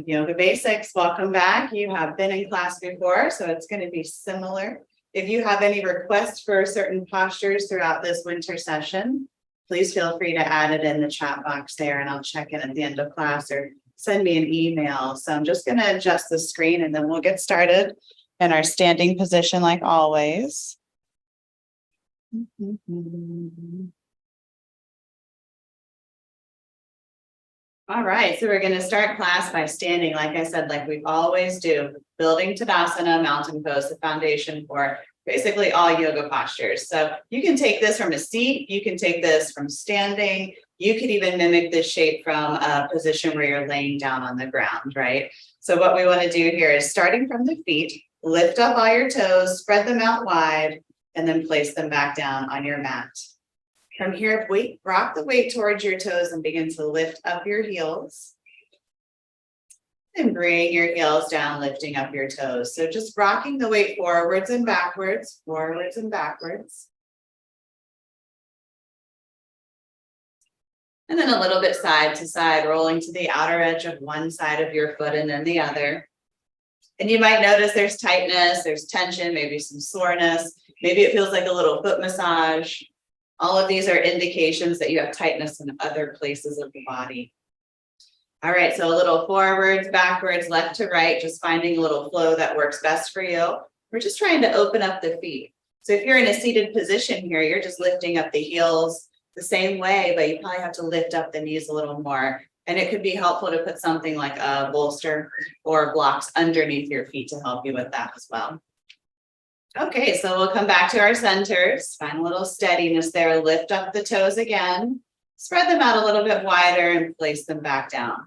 Yoga Basics, welcome back. You have been in class before, so it's going to be similar. If you have any requests for certain postures throughout this winter session, please feel free to add it in the chat box there, and I'll check in at the end of class or send me an email. So I'm just going to adjust the screen and then we'll get started in our standing position like always. All right, so we're going to start class by standing, like I said, like we always do, building Tadasana, mountain pose, the foundation for basically all yoga postures. So you can take this from a seat, you can take this from standing, you could even mimic this shape from a position where you're laying down on the ground, right? So what we want to do here is starting from the feet, lift up all your toes, spread them out wide, and then place them back down on your mat. From here, rock the weight towards your toes and begin to lift up your heels. And bring your heels down, lifting up your toes. So just rocking the weight forwards and backwards, forwards and backwards. And then a little bit side to side, rolling to the outer edge of one side of your foot and then the other. And you might notice there's tightness, there's tension, maybe some soreness. Maybe it feels like a little foot massage. All of these are indications that you have tightness in other places of the body. All right, so a little forwards, backwards, left to right, just finding a little flow that works best for you. We're just trying to open up the feet. So if you're in a seated position here, you're just lifting up the heels the same way, but you probably have to lift up the knees a little more. And it could be helpful to put something like a bolster or blocks underneath your feet to help you with that as well. Okay, so we'll come back to our centers, find a little steadiness there, lift up the toes again, spread them out a little bit wider and place them back down.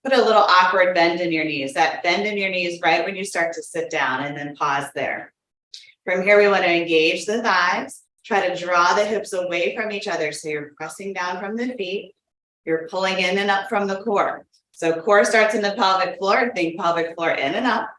Put a little awkward bend in your knees, that bend in your knees right when you start to sit down, and then pause there. From here, we want to engage the thighs, try to draw the hips away from each other. So you're pressing down from the feet, you're pulling in and up from the core. So core starts in the pelvic floor, think pelvic floor in and up.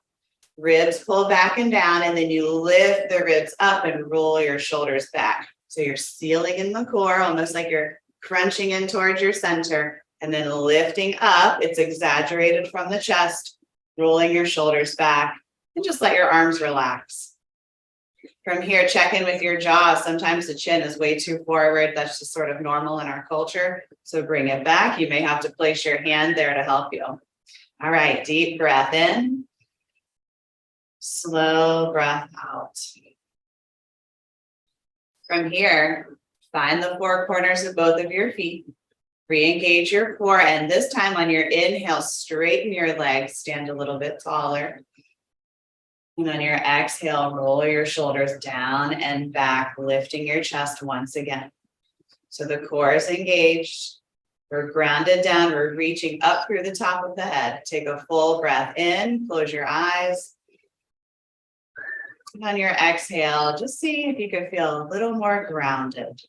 Ribs pull back and down, and then you lift the ribs up and roll your shoulders back. So you're sealing in the core, almost like you're crunching in towards your center, and then lifting up. It's exaggerated from the chest, rolling your shoulders back, and just let your arms relax. From here, check in with your jaw. Sometimes the chin is way too forward. That's just sort of normal in our culture. So bring it back. You may have to place your hand there to help you. All right, deep breath in. Slow breath out. From here, find the four corners of both of your feet. Re-engage your core, and this time on your inhale, straighten your legs, stand a little bit taller. And on your exhale, roll your shoulders down and back, lifting your chest once again. So the core is engaged. We're grounded down. We're reaching up through the top of the head. Take a full breath in, close your eyes. And on your exhale, just see if you can feel a little more grounded.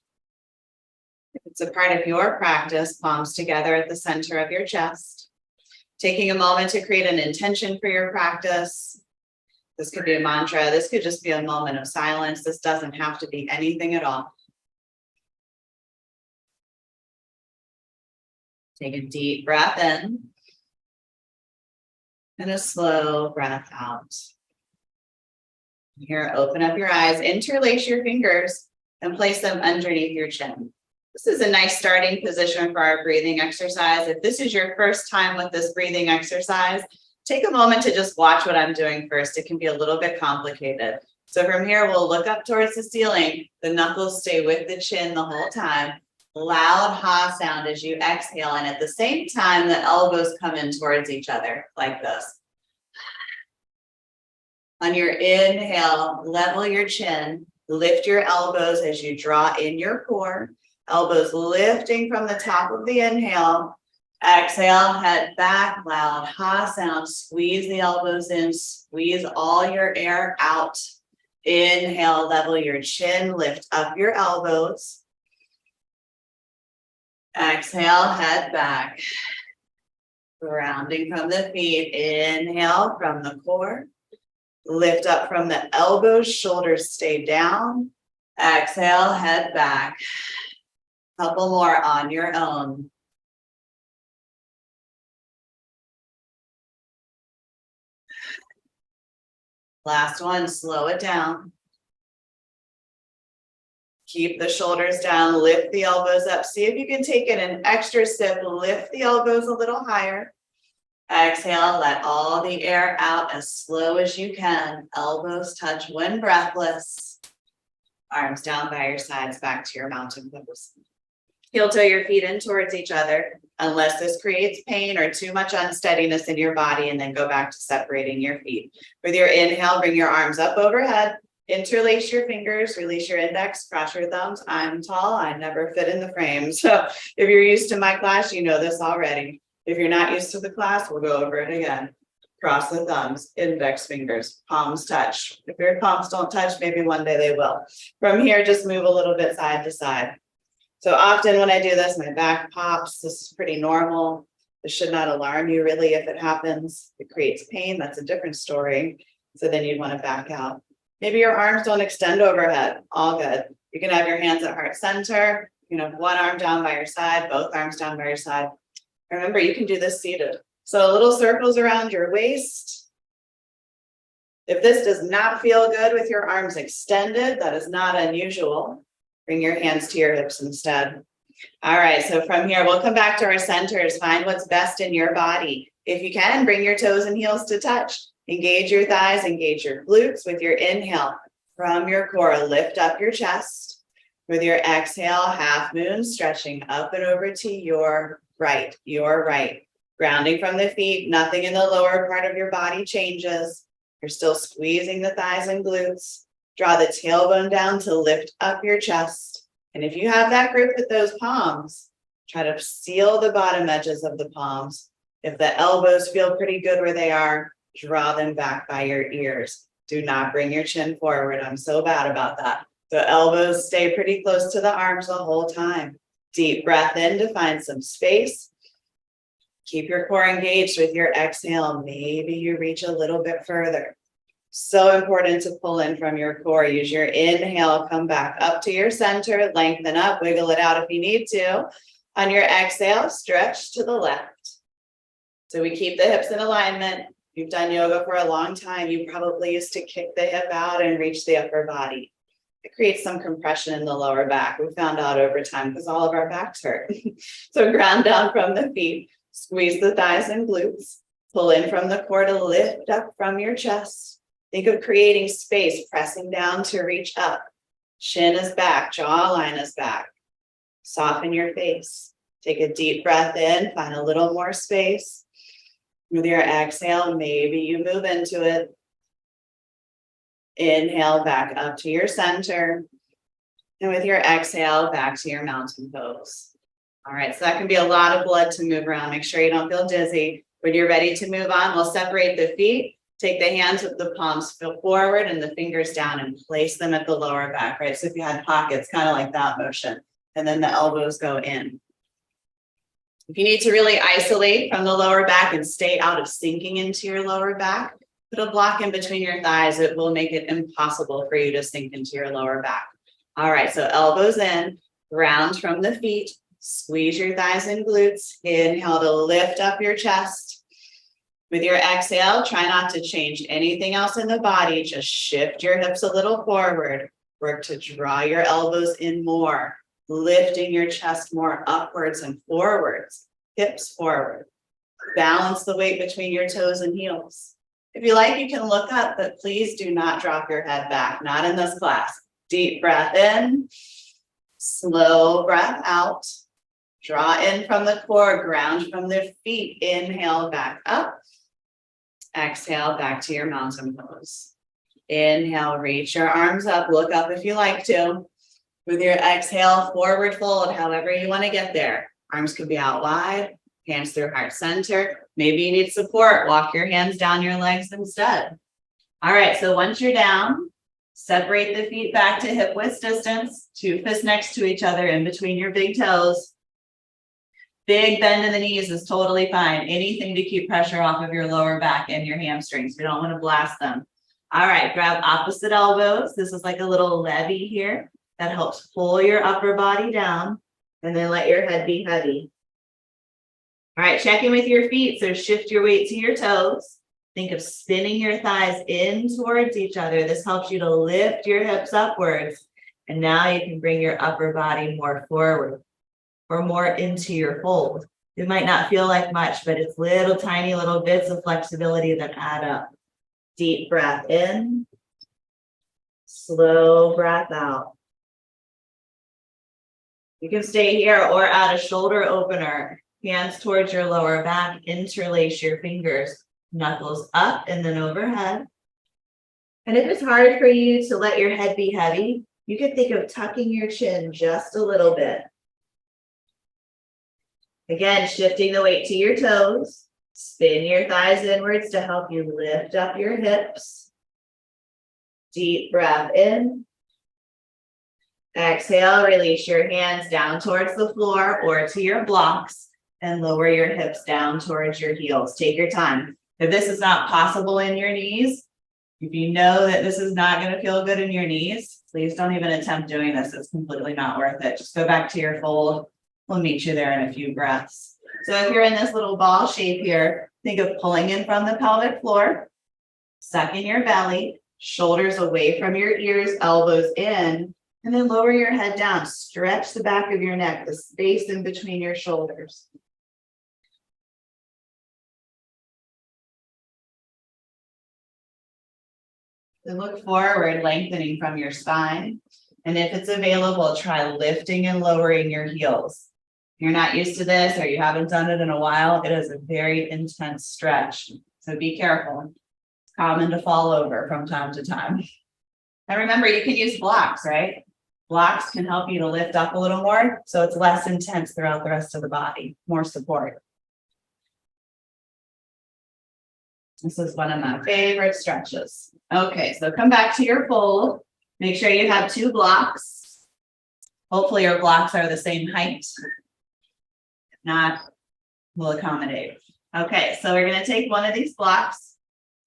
If it's a part of your practice, palms together at the center of your chest. Taking a moment to create an intention for your practice. This could be a mantra. This could just be a moment of silence. This doesn't have to be anything at all. Take a deep breath in and a slow breath out. Here, open up your eyes, interlace your fingers, and place them underneath your chin. This is a nice starting position for our breathing exercise. If this is your first time with this breathing exercise, take a moment to just watch what I'm doing first. It can be a little bit complicated. So from here, we'll look up towards the ceiling. The knuckles stay with the chin the whole time. Loud ha sound as you exhale, and at the same time, the elbows come in towards each other like this. On your inhale, level your chin, lift your elbows as you draw in your core, elbows lifting from the top of the inhale. Exhale, head back, loud ha sound, squeeze the elbows in, squeeze all your air out. Inhale, level your chin, lift up your elbows. Exhale, head back. Grounding from the feet, inhale from the core. Lift up from the elbows, shoulders stay down. Exhale, head back. Couple more on your own. Last one, slow it down. Keep the shoulders down, lift the elbows up. See if you can take it an extra sip, lift the elbows a little higher. Exhale, let all the air out as slow as you can. Elbows touch when breathless. Arms down by your sides, back to your mountain pose. Heel toe your feet in towards each other, unless this creates pain or too much unsteadiness in your body, and then go back to separating your feet. With your inhale, bring your arms up overhead. Interlace your fingers, release your index, cross your thumbs. I'm tall, I never fit in the frame. So if you're used to my class, you know this already. If you're not used to the class, we'll go over it again. Cross the thumbs, index fingers, palms touch. If your palms don't touch, maybe one day they will. From here, just move a little bit side to side. So often when I do this, my back pops. This is pretty normal. This should not alarm you really if it happens. If it creates pain, that's a different story. So then you'd want to back out. Maybe your arms don't extend overhead. All good. You can have your hands at heart center. You can have one arm down by your side, both arms down by your side. Remember, you can do this seated. So little circles around your waist. If this does not feel good with your arms extended, that is not unusual. Bring your hands to your hips instead. All right, so from here, we'll come back to our centers. Find what's best in your body. If you can, bring your toes and heels to touch. Engage your thighs, engage your glutes with your inhale. From your core, lift up your chest. With your exhale, half moon, stretching up and over to your right. Grounding from the feet, nothing in the lower part of your body changes. You're still squeezing the thighs and glutes. Draw the tailbone down to lift up your chest. And if you have that grip with those palms, try to seal the bottom edges of the palms. If the elbows feel pretty good where they are, draw them back by your ears. Do not bring your chin forward. I'm so bad about that. The elbows stay pretty close to the arms the whole time. Deep breath in to find some space. Keep your core engaged with your exhale. Maybe you reach a little bit further. So important to pull in from your core. Use your inhale, come back up to your center, lengthen up, wiggle it out if you need to. On your exhale, stretch to the left. So we keep the hips in alignment. You've done yoga for a long time. You probably used to kick the hip out and reach the upper body. It creates some compression in the lower back. We found out over time because all of our backs hurt. So ground down from the feet, squeeze the thighs and glutes, pull in from the core to lift up from your chest. Think of creating space, pressing down to reach up. Chin is back, jawline is back. Soften your face. Take a deep breath in, find a little more space. With your exhale, maybe you move into it. Inhale back up to your center. And with your exhale, back to your mountain pose. All right, so that can be a lot of blood to move around. Make sure you don't feel dizzy. When you're ready to move on, we'll separate the feet. Take the hands with the palms forward and the fingers down and place them at the lower back, right? So if you had pockets, kind of like that motion. And then the elbows go in. If you need to really isolate from the lower back and stay out of sinking into your lower back, put a block in between your thighs. It will make it impossible for you to sink into your lower back. All right, so elbows in, ground from the feet, squeeze your thighs and glutes. Inhale to lift up your chest. With your exhale, try not to change anything else in the body. Just shift your hips a little forward. Work to draw your elbows in more, lifting your chest more upwards and forwards, hips forward. Balance the weight between your toes and heels. If you like, you can look up, but please do not drop your head back, not in this class. Deep breath in, slow breath out. Draw in from the core, ground from the feet. Inhale back up. Exhale back to your mountain pose. Inhale, reach your arms up, look up if you like to. With your exhale, forward fold, however you want to get there. Arms could be out wide, hands through heart center. Maybe you need support. Walk your hands down your legs instead. All right, so once you're down, separate the feet back to hip width distance, 2 fists next to each other in between your big toes. Big bend in the knees is totally fine. Anything to keep pressure off of your lower back and your hamstrings. We don't want to blast them. All right, grab opposite elbows. This is like a little levy here that helps pull your upper body down, and then let your head be heavy. All right, check in with your feet. So shift your weight to your toes. Think of spinning your thighs in towards each other. This helps you to lift your hips upwards. And now you can bring your upper body more forward or more into your fold. It might not feel like much, but it's little tiny little bits of flexibility that add up. Deep breath in, slow breath out. You can stay here or add a shoulder opener. Hands towards your lower back, interlace your fingers, knuckles up and then overhead. And if it's hard for you to let your head be heavy, you can think of tucking your chin just a little bit. Again, shifting the weight to your toes. Spin your thighs inwards to help you lift up your hips. Deep breath in. Exhale, release your hands down towards the floor or to your blocks and lower your hips down towards your heels. Take your time. If this is not possible in your knees, if you know that this is not going to feel good in your knees, please don't even attempt doing this. It's completely not worth it. Just go back to your fold. We'll meet you there in a few breaths. So if you're in this little ball shape here, think of pulling in from the pelvic floor, sucking your belly, shoulders away from your ears, elbows in, and then lower your head down. Stretch the back of your neck, the space in between your shoulders. Then look forward, lengthening from your spine. And if it's available, try lifting and lowering your heels. If you're not used to this or you haven't done it in a while, it is a very intense stretch. So be careful. It's common to fall over from time to time. And remember, you can use blocks, right? Blocks can help you to lift up a little more, so it's less intense throughout the rest of the body, more support. This is one of my favorite stretches. Okay, so come back to your fold. Make sure you have 2 blocks. Hopefully your blocks are the same height. If not, we'll accommodate. Okay, so we're going to take one of these blocks,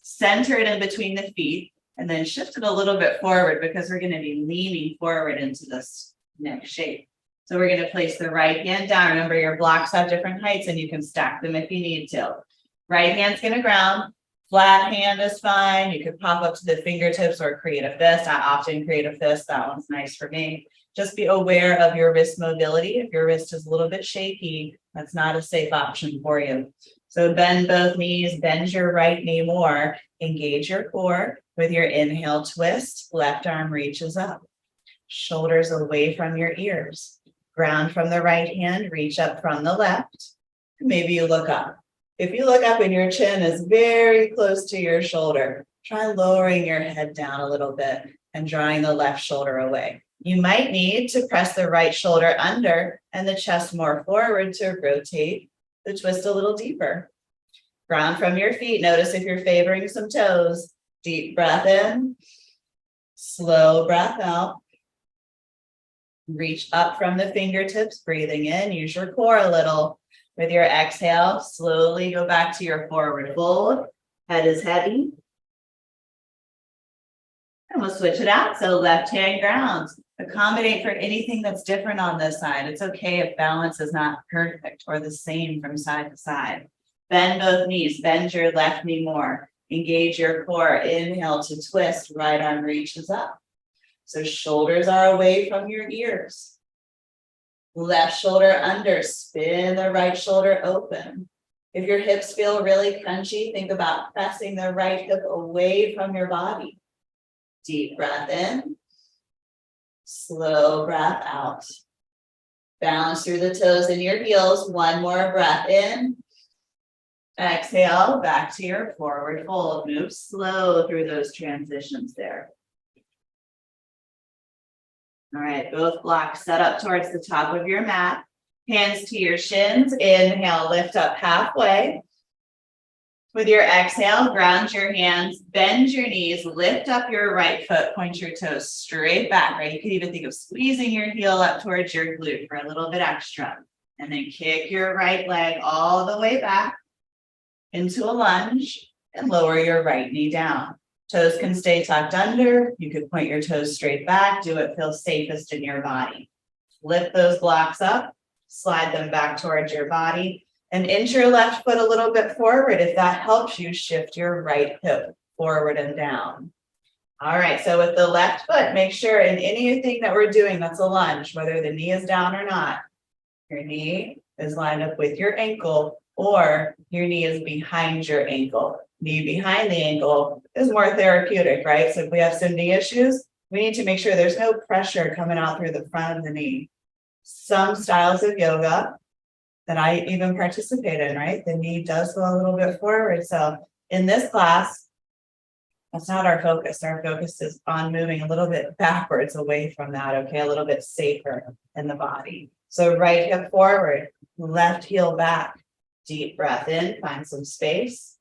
center it in between the feet, and then shift it a little bit forward because we're going to be leaning forward into this neck shape. So we're going to place the right hand down. Remember, your blocks have different heights and you can stack them if you need to. Right hand's going to ground. Flat hand is fine. You could pop up to the fingertips or create a fist. I often create a fist. That one's nice for me. Just be aware of your wrist mobility. If your wrist is a little bit shaky, that's not a safe option for you. So bend both knees, bend your right knee more. Engage your core. With your inhale, twist. Left arm reaches up. Shoulders away from your ears. Ground from the right hand, reach up from the left. Maybe you look up. If you look up and your chin is very close to your shoulder, try lowering your head down a little bit and drawing the left shoulder away. You might need to press the right shoulder under and the chest more forward to rotate the twist a little deeper. Ground from your feet. Notice if you're favoring some toes. Deep breath in, slow breath out. Reach up from the fingertips, breathing in. Use your core a little. With your exhale, slowly go back to your forward fold. Head is heavy. And we'll switch it out. So left hand grounds. Accommodate for anything that's different on this side. It's okay if balance is not perfect or the same from side to side. Bend both knees. Bend your left knee more. Engage your core. Inhale to twist. Right arm reaches up. So shoulders are away from your ears. Left shoulder under, spin the right shoulder open. If your hips feel really crunchy, think about pressing the right hip away from your body. Deep breath in, slow breath out. Balance through the toes and your heels. One more breath in. Exhale, back to your forward fold. Move slow through those transitions there. All right, both blocks set up towards the top of your mat. Hands to your shins. Inhale, lift up halfway. With your exhale, ground your hands, bend your knees, lift up your right foot, point your toes straight back, right? You can even think of squeezing your heel up towards your glute for a little bit extra. And then kick your right leg all the way back into a lunge and lower your right knee down. Toes can stay tucked under. You could point your toes straight back. Do what feels safest in your body. Lift those blocks up, slide them back towards your body, And inch your left foot a little bit forward. If that helps you, shift your right hip forward and down. All right, so with the left foot, make sure in anything that we're doing that's a lunge, whether the knee is down or not, your knee is lined up with your ankle or your knee is behind your ankle. Knee behind the ankle is more therapeutic, right? So if we have some knee issues, we need to make sure there's no pressure coming out through the front of the knee. Some styles of yoga that I even participate in, right? The knee does go a little bit forward. So in this class, that's not our focus. Our focus is on moving a little bit backwards away from that, okay? A little bit safer in the body. So right hip forward, left heel back. Deep breath in, find some space.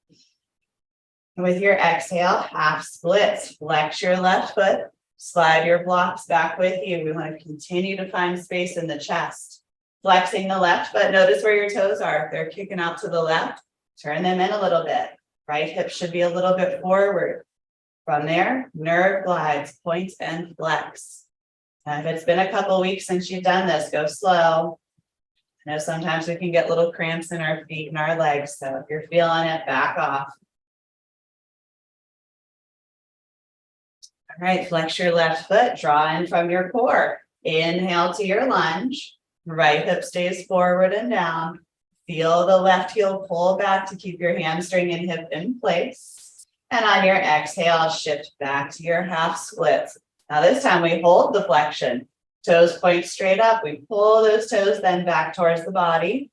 And with your exhale, half splits. Flex your left foot, slide your blocks back with you. We want to continue to find space in the chest. Flexing the left foot, notice where your toes are. If they're kicking out to the left, turn them in a little bit. Right hip should be a little bit forward. From there, nerve glides, point and flex. Now, if it's been a couple weeks since you've done this, go slow. I know sometimes we can get little cramps in our feet and our legs, so if you're feeling it, back off. All right, flex your left foot, draw in from your core. Inhale to your lunge. Right hip stays forward and down. Feel the left heel pull back to keep your hamstring and hip in place. And on your exhale, shift back to your half splits. Now this time we hold the flexion. Toes point straight up. We pull those toes then back towards the body.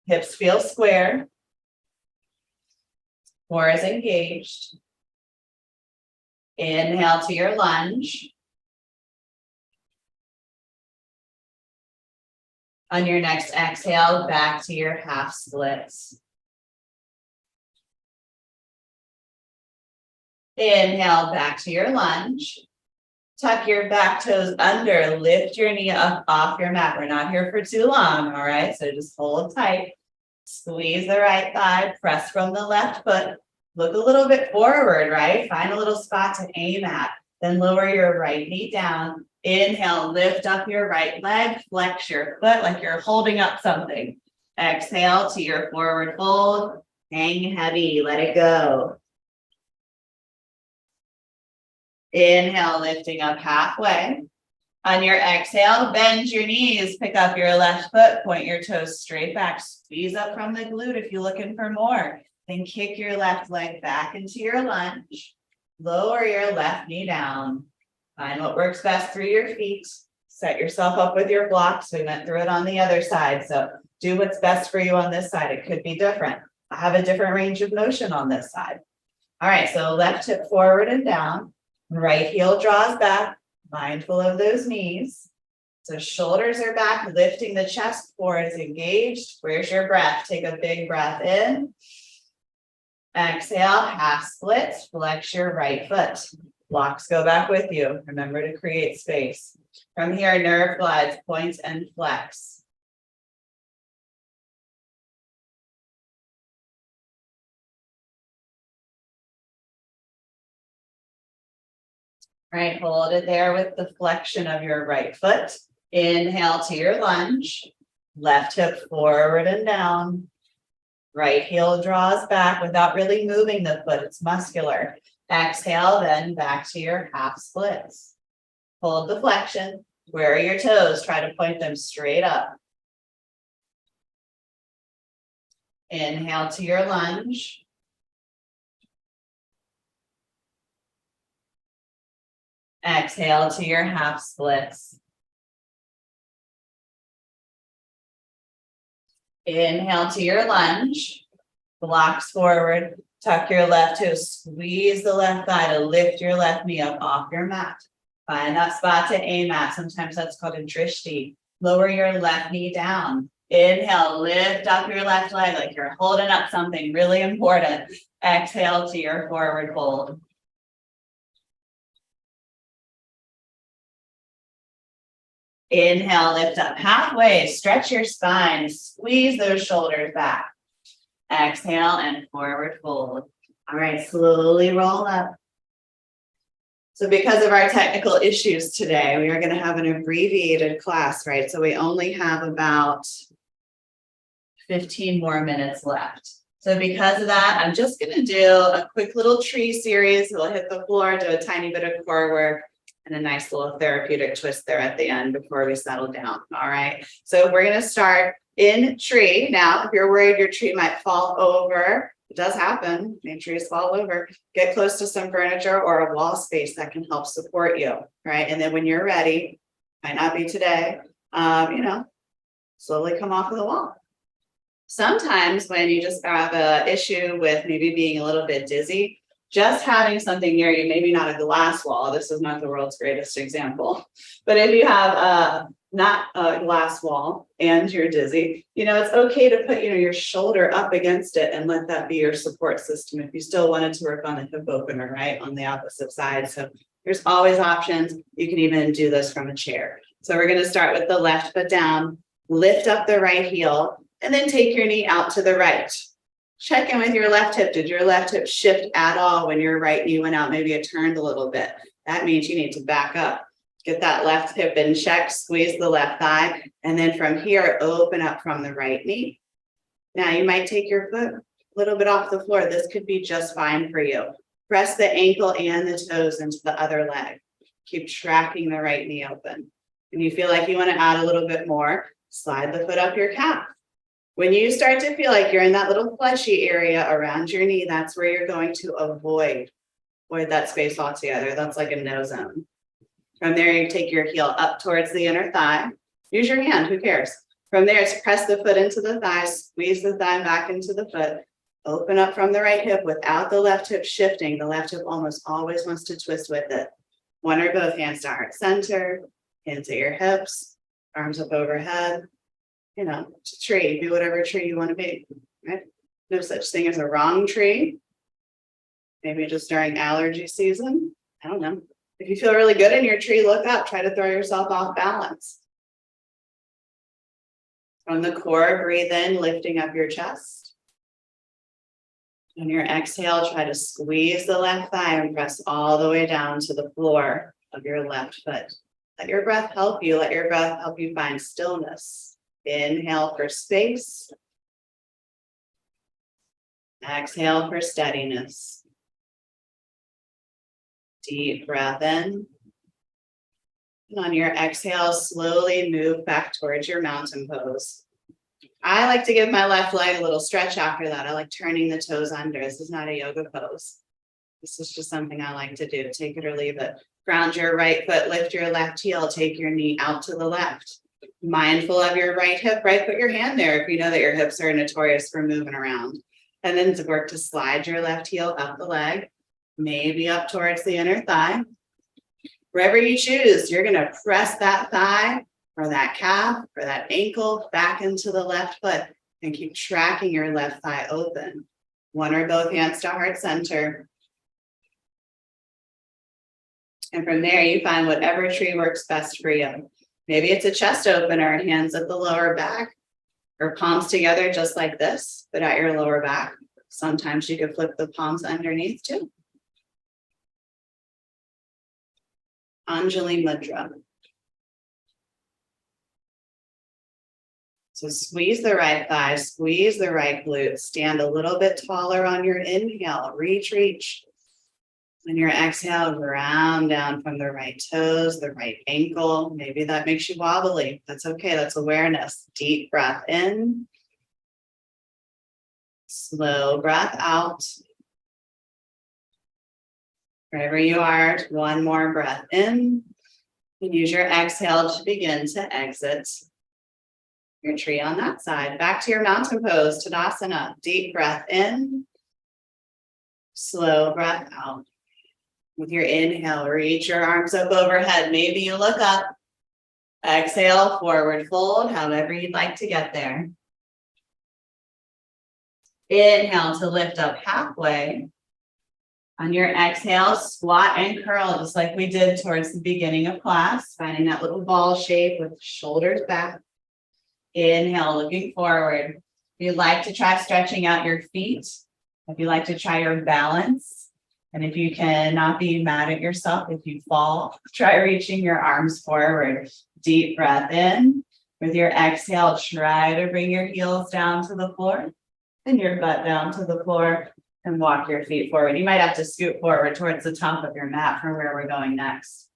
Hips feel square. Core is engaged. Inhale to your lunge. On your next exhale, back to your half splits. Inhale, back to your lunge. Tuck your back toes under, lift your knee up off your mat. We're not here for too long, all right? So just hold tight. Squeeze the right thigh, press from the left foot. Look a little bit forward, right? Find a little spot to aim at. Then lower your right knee down. Inhale, lift up your right leg, flex your foot like you're holding up something. Exhale to your forward fold. Hang heavy, let it go. Inhale, lifting up halfway. On your exhale, bend your knees, pick up your left foot, point your toes straight back, squeeze up from the glute if you're looking for more. Then kick your left leg back into your lunge. Lower your left knee down. Find what works best through your feet. Set yourself up with your blocks. We went through it on the other side. So do what's best for you on this side. It could be different. I have a different range of motion on this side. All right, so left hip forward and down. Right heel draws back, mindful of those knees. So shoulders are back, lifting the chest, core is engaged. Where's your breath? Take a big breath in. Exhale, half splits, flex your right foot. Blocks go back with you. Remember to create space. From here, nerve glides, point and flex. Right, hold it there with the flexion of your right foot. Inhale to your lunge. Left hip forward and down. Right heel draws back without really moving the foot. It's muscular. Exhale, then back to your half splits. Hold the flexion. Where are your toes? Try to point them straight up. Inhale to your lunge. Exhale to your half splits. Inhale to your lunge. Blocks forward. Tuck your left toe. Squeeze the left thigh to lift your left knee up off your mat. Find that spot to aim at. Sometimes that's called a drishti. Lower your left knee down. Inhale, lift up your left leg like you're holding up something really important. Exhale to your forward fold. Inhale, lift up halfway, stretch your spine, squeeze those shoulders back. Exhale and forward fold. All right, slowly roll up. So because of our technical issues today, we are going to have an abbreviated class, right? So we only have about 15 more minutes left. So because of that, I'm just going to do a quick little tree series. We'll hit the floor, do a tiny bit of core work, and a nice little therapeutic twist there at the end before we settle down. All right. So we're going to start in tree. Now, if you're worried your tree might fall over, it does happen. Make trees fall over. Get close to some furniture or a wall space that can help support you. Right. And then when you're ready, might not be today, slowly come off of the wall. Sometimes when you just have an issue with maybe being a little bit dizzy, just having something near you, maybe not a glass wall, this is not the world's greatest example, but if you have not a glass wall and you're dizzy, it's okay to put, your shoulder up against it and let that be your support system if you still wanted to work on the hip opener, right, on the opposite side. So there's always options. You can even do this from a chair. So we're going to start with the left foot down, lift up the right heel, and then take your knee out to the right. Check in with your left hip. Did your left hip shift at all when your right knee went out? Maybe it turned a little bit. That means you need to back up. Get that left hip in check, squeeze the left thigh, and then from here, open up from the right knee. Now you might take your foot a little bit off the floor. This could be just fine for you. Press the ankle and the toes into the other leg. Keep tracking the right knee open. And you feel like you want to add a little bit more, slide the foot up your calf. When you start to feel like you're in that little fleshy area around your knee, that's where you're going to avoid that space altogether. That's like a no zone. From there, you take your heel up towards the inner thigh. Use your hand, who cares? From there, it's press the foot into the thigh, squeeze the thigh back into the foot, open up from the right hip without the left hip shifting. The left hip almost always wants to twist with it. One or both hands to heart center, hands at your hips, arms up overhead. It's a tree. Be whatever tree you want to be, right? No such thing as a wrong tree. Maybe just during allergy season. I don't know. If you feel really good in your tree, look up. Try to throw yourself off balance. From the core, breathe in, lifting up your chest. On your exhale, try to squeeze the left thigh and press all the way down to the floor of your left foot. Let your breath help you. Let your breath help you find stillness. Inhale for space. Exhale for steadiness. Deep breath in. And on your exhale, slowly move back towards your mountain pose. I like to give my left leg a little stretch after that. I like turning the toes under. This is not a yoga pose. This is just something I like to do. Take it or leave it. Ground your right foot, lift your left heel, take your knee out to the left. Mindful of your right hip, right? Put your hand there if you know that your hips are notorious for moving around. And then to work to slide your left heel up the leg, maybe up towards the inner thigh. Wherever you choose, you're going to press that thigh or that calf or that ankle back into the left foot and keep tracking your left thigh open. One or both hands to heart center. And from there, you find whatever tree works best for you. Maybe it's a chest opener, hands at the lower back, or palms together just like this, but at your lower back. Sometimes you could flip the palms underneath too. Anjali Mudra. So squeeze the right thigh, squeeze the right glute, stand a little bit taller on your inhale, reach. On your exhale, ground down from the right toes, the right ankle. Maybe that makes you wobbly. That's okay. That's awareness. Deep breath in. Slow breath out. Wherever you are, one more breath in. And use your exhale to begin to exit your tree on that side. Back to your mountain pose, Tadasana. Deep breath in. Slow breath out. With your inhale, reach your arms up overhead. Maybe you look up. Exhale, forward fold, however you'd like to get there. Inhale to lift up halfway. On your exhale, squat and curl, just like we did towards the beginning of class, finding that little ball shape with shoulders back. Inhale, looking forward. If you'd like to try stretching out your feet, if you'd like to try your balance, and if you cannot be mad at yourself if you fall, try reaching your arms forward. Deep breath in, With your exhale, try to bring your heels down to the floor and your butt down to the floor and walk your feet forward. You might have to scoot forward towards the top of your mat from where we're going next.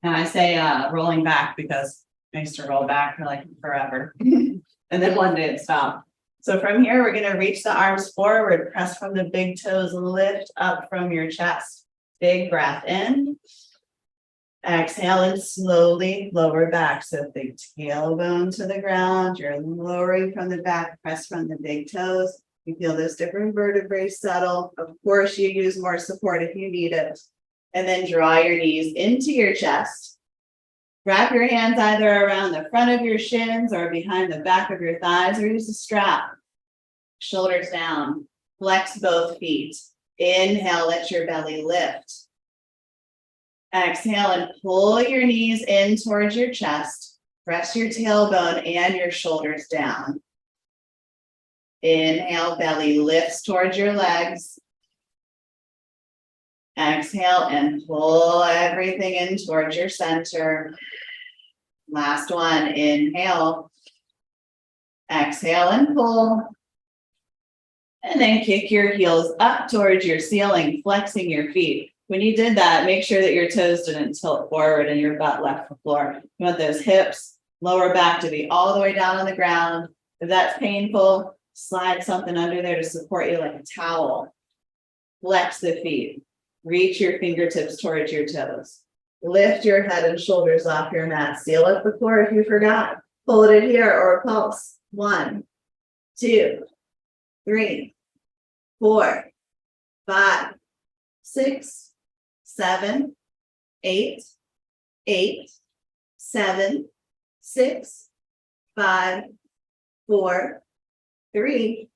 And I say rolling back because I used to roll back for like forever. And then one day it stopped. So from here, we're going to reach the arms forward, press from the big toes, lift up from your chest. Big breath in. Exhale and slowly lower back. So big tailbone to the ground. You're lowering from the back, press from the big toes. You feel those different vertebrae settle. Of course, you use more support if you need it. And then draw your knees into your chest. Wrap your hands either around the front of your shins or behind the back of your thighs, or use a strap. Shoulders down. Flex both feet. Inhale, let your belly lift. Exhale and pull your knees in towards your chest. Press your tailbone and your shoulders down. Inhale, belly lifts towards your legs. Exhale and pull everything in towards your center. Last one, inhale. Exhale and pull. And then kick your heels up towards your ceiling, flexing your feet. When you did that, make sure that your toes didn't tilt forward and your butt left the floor. You want those hips, lower back to be all the way down on the ground. If that's painful, slide something under there to support you like a towel. Flex the feet. Reach your fingertips towards your toes. Lift your head and shoulders off your mat. Seal up the floor if you forgot. Hold it here or pulse. 1, 2, 3, 4, 5, 6, 7, 8, 8, 7, 6, 5, 4, 3,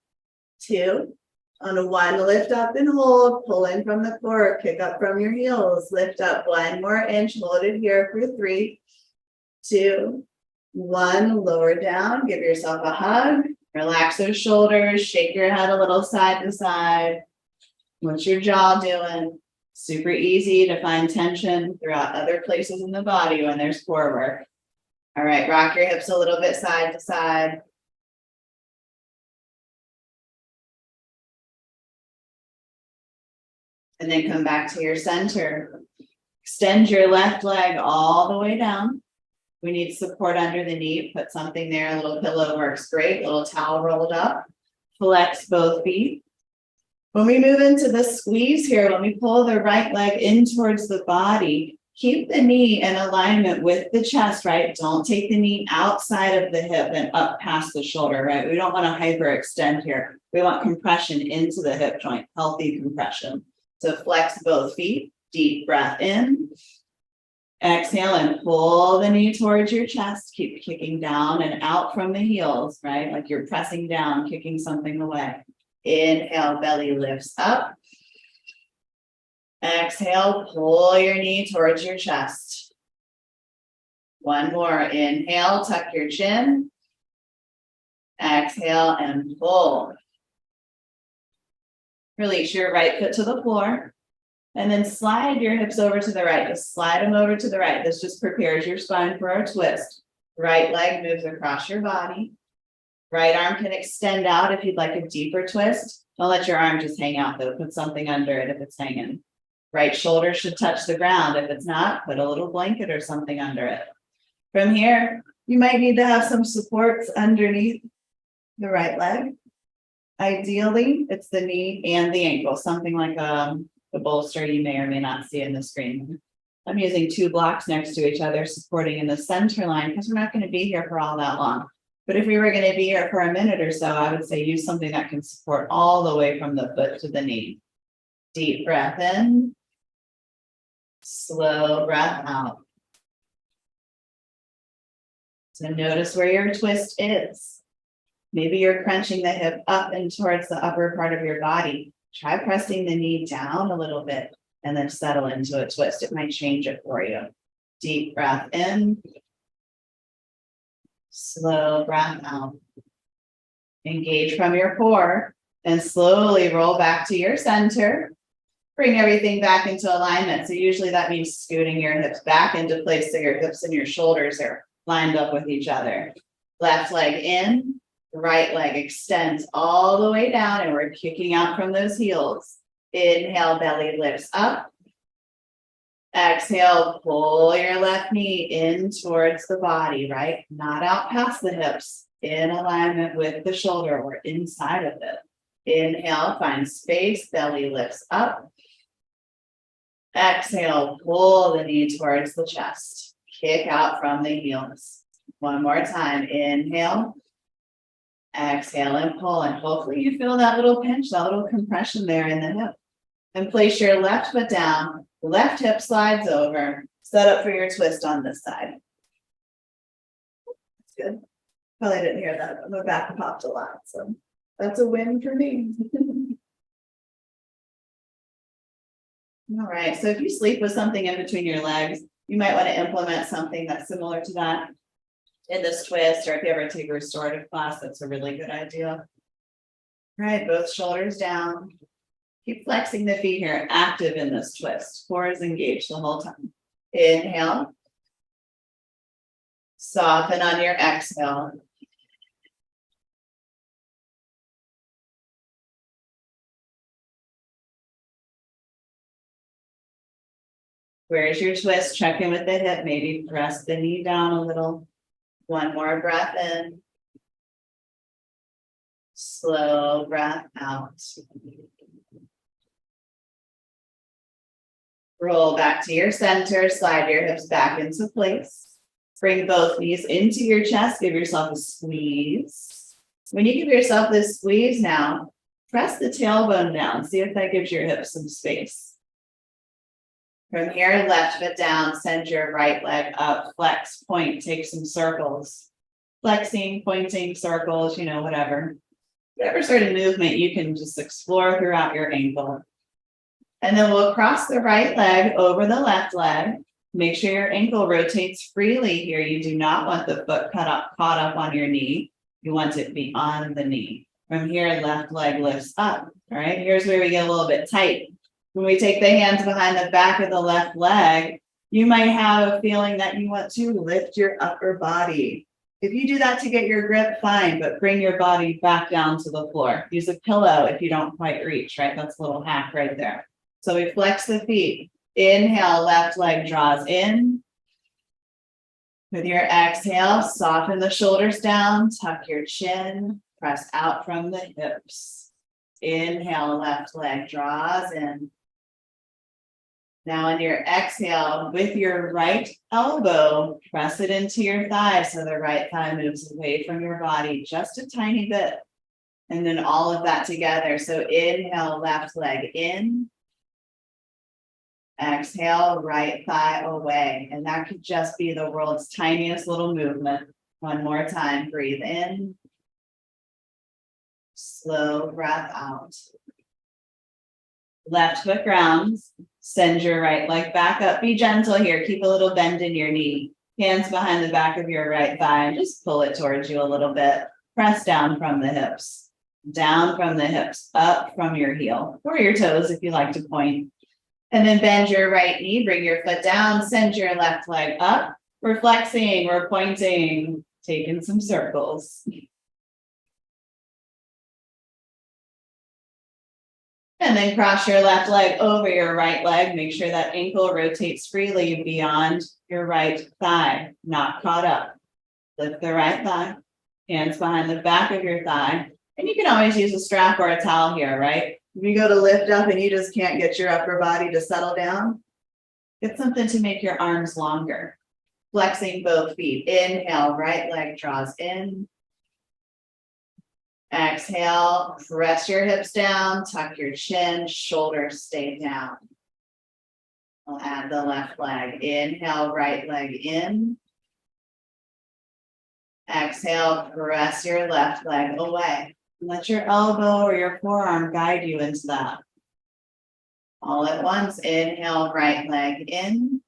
2. On a 1, lift up and hold, pull in from the floor, kick up from your heels, lift up 1 more inch, hold it here for 3, 2, 1, lower down, give yourself a hug, relax those shoulders, shake your head a little side to side. What's your jaw doing? Super easy to find tension throughout other places in the body when there's core work. All right, rock your hips a little bit side to side. And then come back to your center. Extend your left leg all the way down. We need support under the knee. Put something there. A little pillow works great. A little towel rolled up. Flex both feet. When we move into the squeeze here, when we pull the right leg in towards the body, keep the knee in alignment with the chest, right? Don't take the knee outside of the hip and up past the shoulder, right? We don't want to hyperextend here. We want compression into the hip joint, healthy compression. So flex both feet, deep breath in. Exhale and pull the knee towards your chest. Keep kicking down and out from the heels, right? Like you're pressing down, kicking something away. Inhale, belly lifts up. Exhale, pull your knee towards your chest. 1 more. Inhale, tuck your chin. Exhale and pull. Release your right foot to the floor. And then slide your hips over to the right. Just slide them over to the right. This just prepares your spine for a twist. Right leg moves across your body. Right arm can extend out if you'd like a deeper twist. Don't let your arm just hang out though. Put something under it if it's hanging. Right shoulder should touch the ground. If it's not, put a little blanket or something under it. From here, you might need to have some supports underneath the right leg. Ideally, it's the knee and the ankle, something like the bolster you may or may not see in the screen. I'm using 2 blocks next to each other, supporting in the center line because we're not going to be here for all that long. But if we were going to be here for a minute or so, I would say use something that can support all the way from the foot to the knee. Deep breath in. Slow breath out. So notice where your twist is. Maybe you're crunching the hip up and towards the upper part of your body. Try pressing the knee down a little bit and then settle into a twist. It might change it for you. Deep breath in. Slow breath out. Engage from your core and slowly roll back to your center. Bring everything back into alignment. So usually that means scooting your hips back into place so your hips and your shoulders are lined up with each other. Left leg in, right leg extends all the way down, and we're kicking out from those heels. Inhale, belly lifts up. Exhale, pull your left knee in towards the body, right? Not out past the hips, in alignment with the shoulder or inside of it. Inhale, find space, belly lifts up. Exhale, pull the knee towards the chest. Kick out from the heels. One more time, inhale. Exhale and pull, and hopefully you feel that little pinch, that little compression there in the hip. And place your left foot down, left hip slides over, set up for your twist on this side. That's good. Probably didn't hear that, my back popped a lot, so that's a win for me. All right, so if you sleep with something in between your legs, you might want to implement something that's similar to that in this twist, or if you ever take a restorative class, that's a really good idea. All right, both shoulders down. Keep flexing the feet here, active in this twist. Core is engaged the whole time. Inhale. Soften on your exhale. Where's your twist? Check in with the hip. Maybe press the knee down a little. One more breath in. Slow breath out. Roll back to your center. Slide your hips back into place. Bring both knees into your chest. Give yourself a squeeze. When you give yourself this squeeze now, press the tailbone down. See if that gives your hips some space. From here, left foot down, send your right leg up, flex, point, take some circles. Flexing, pointing, circles, whatever. Whatever sort of movement you can just explore throughout your ankle. And then we'll cross the right leg over the left leg. Make sure your ankle rotates freely here. You do not want the foot caught up on your knee. You want it beyond the knee. From here, left leg lifts up. All right, here's where we get a little bit tight. When we take the hands behind the back of the left leg, you might have a feeling that you want to lift your upper body. If you do that to get your grip, fine, but bring your body back down to the floor. Use a pillow if you don't quite reach, right? That's a little hack right there. So we flex the feet. Inhale, left leg draws in. With your exhale, soften the shoulders down, tuck your chin, press out from the hips. Inhale, left leg draws in. Now on your exhale, with your right elbow, press it into your thigh so the right thigh moves away from your body just a tiny bit. And then all of that together. So inhale, left leg in. Exhale, right thigh away. And that could just be the world's tiniest little movement. One more time, breathe in. Slow breath out. Left foot grounds. Send your right leg back up. Be gentle here. Keep a little bend in your knee. Hands behind the back of your right thigh. And just pull it towards you a little bit. Press down from the hips. Down from the hips. Up from your heel. Or your toes if you like to point. And then bend your right knee. Bring your foot down. Send your left leg up. We're flexing. We're pointing. Taking some circles. And then cross your left leg over your right leg. Make sure that ankle rotates freely beyond your right thigh, not caught up. Lift the right thigh, hands behind the back of your thigh. And you can always use a strap or a towel here, right? If you go to lift up and you just can't get your upper body to settle down, get something to make your arms longer. Flexing both feet. Inhale, right leg draws in. Exhale, press your hips down, tuck your chin, shoulders stay down. We'll add the left leg. Inhale, right leg in. Exhale, press your left leg away. Let your elbow or your forearm guide you into that. All at once, inhale, right leg in.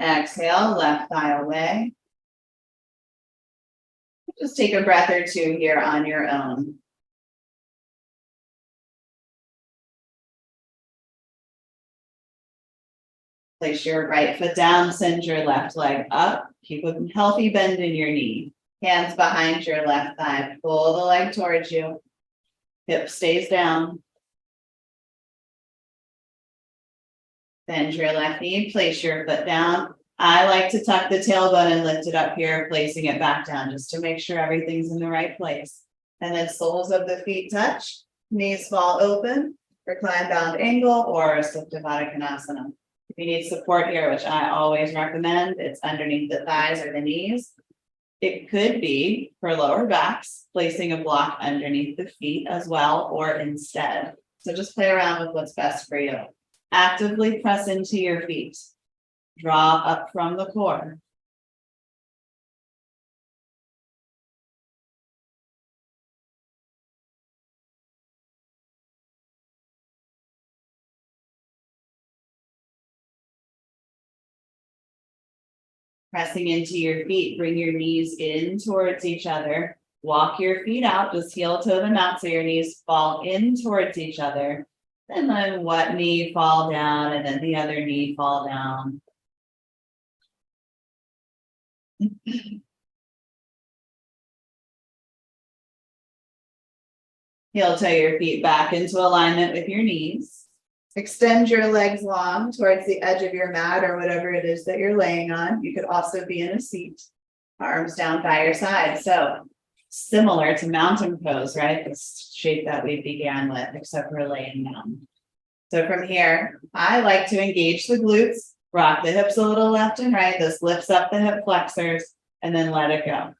Exhale, left thigh away. Just take a breath or two here on your own. Place your right foot down, send your left leg up. Keep a healthy bend in your knee. Hands behind your left thigh. Pull the leg towards you. Hip stays down. Bend your left knee, place your foot down. I like to tuck the tailbone and lift it up here, placing it back down just to make sure everything's in the right place. And then soles of the feet touch, knees fall open, recline bound angle or a Supta Baddha Konasana. If you need support here, which I always recommend, it's underneath the thighs or the knees. It could be for lower backs, placing a block underneath the feet as well, or instead. So just play around with what's best for you. Actively press into your feet. Draw up from the core. Pressing into your feet, bring your knees in towards each other. Walk your feet out, just heel toe them out so your knees fall in towards each other. And then what knee fall down and then the other knee fall down. Heel toe your feet back into alignment with your knees. Extend your legs long towards the edge of your mat or whatever it is that you're laying on. You could also be in a seat, arms down by your side. So similar to mountain pose, right? This shape that we began with, except we're laying down. So from here, I like to engage the glutes, rock the hips a little left and right. This lifts up the hip flexors and then let it go.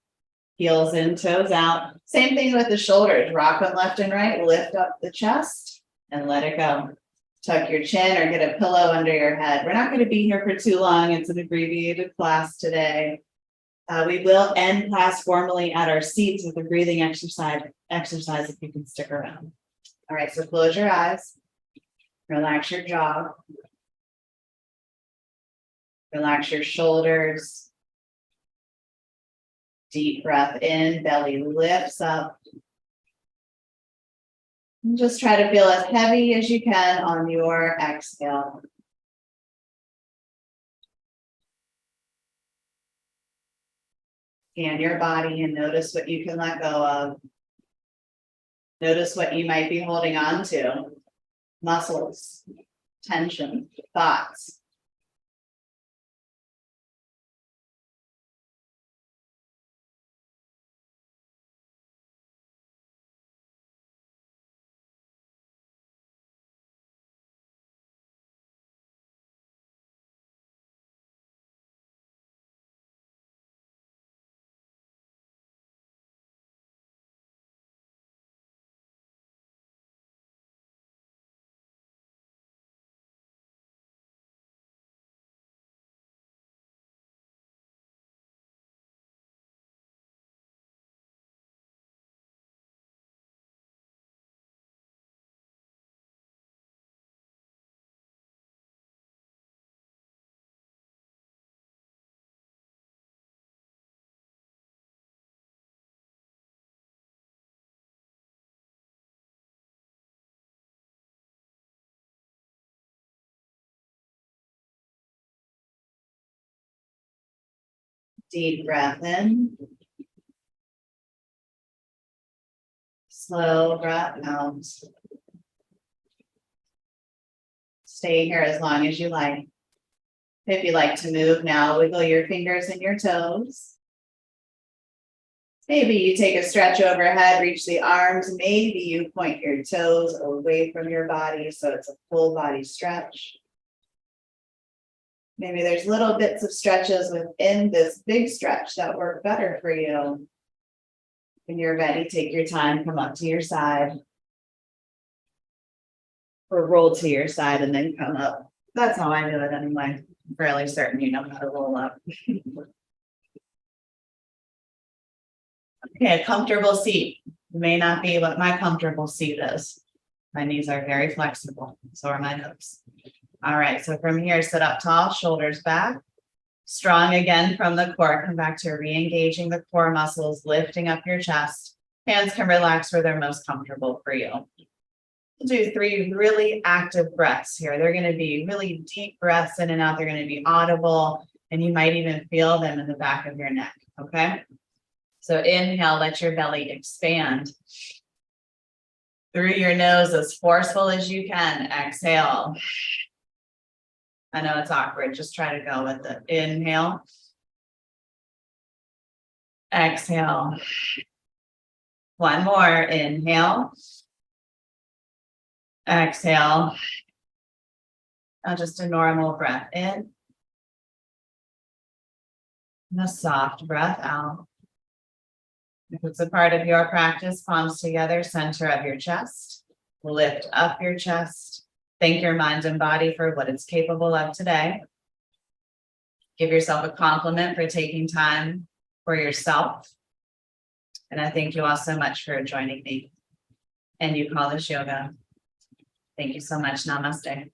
Heels in, toes out. Same thing with the shoulders. Rock them left and right, lift up the chest and let it go. Tuck your chin or get a pillow under your head. We're not going to be here for too long. It's an abbreviated class today. We will end class formally at our seats with a breathing exercise if you can stick around. All right, so close your eyes. Relax your jaw. Relax your shoulders. Deep breath in, belly lifts up. And just try to feel as heavy as you can on your exhale. Scan your body and notice what you can let go of. Notice what you might be holding on to. Muscles, tension, thoughts. Deep breath in. Slow breath out. Stay here as long as you like. If you like to move now, wiggle your fingers and your toes. Maybe you take a stretch overhead, reach the arms. Maybe you point your toes away from your body so it's a full body stretch. Maybe there's little bits of stretches within this big stretch that work better for you. When you're ready, take your time, come up to your side. Or roll to your side and then come up. That's how I do it anyway. I'm fairly certain you know how to roll up. Okay, a comfortable seat may not be what my comfortable seat is. My knees are very flexible, so are my hips. All right, so from here, sit up tall, shoulders back. Strong again from the core. Come back to re-engaging the core muscles, lifting up your chest. Hands can relax where they're most comfortable for you. We'll do 3 really active breaths here. They're going to be really deep breaths in and out. They're going to be audible, and you might even feel them in the back of your neck, okay? So inhale, let your belly expand. Through your nose as forceful as you can. Exhale. I know it's awkward. Just try to go with it. Inhale. Exhale. One more. Inhale. Exhale. Now just a normal breath in. And a soft breath out. If it's a part of your practice, palms together, center of your chest. Lift up your chest. Thank your mind and body for what it's capable of today. Give yourself a compliment for taking time for yourself. And I thank you all so much for joining me. And you call this yoga. Thank you so much. Namaste.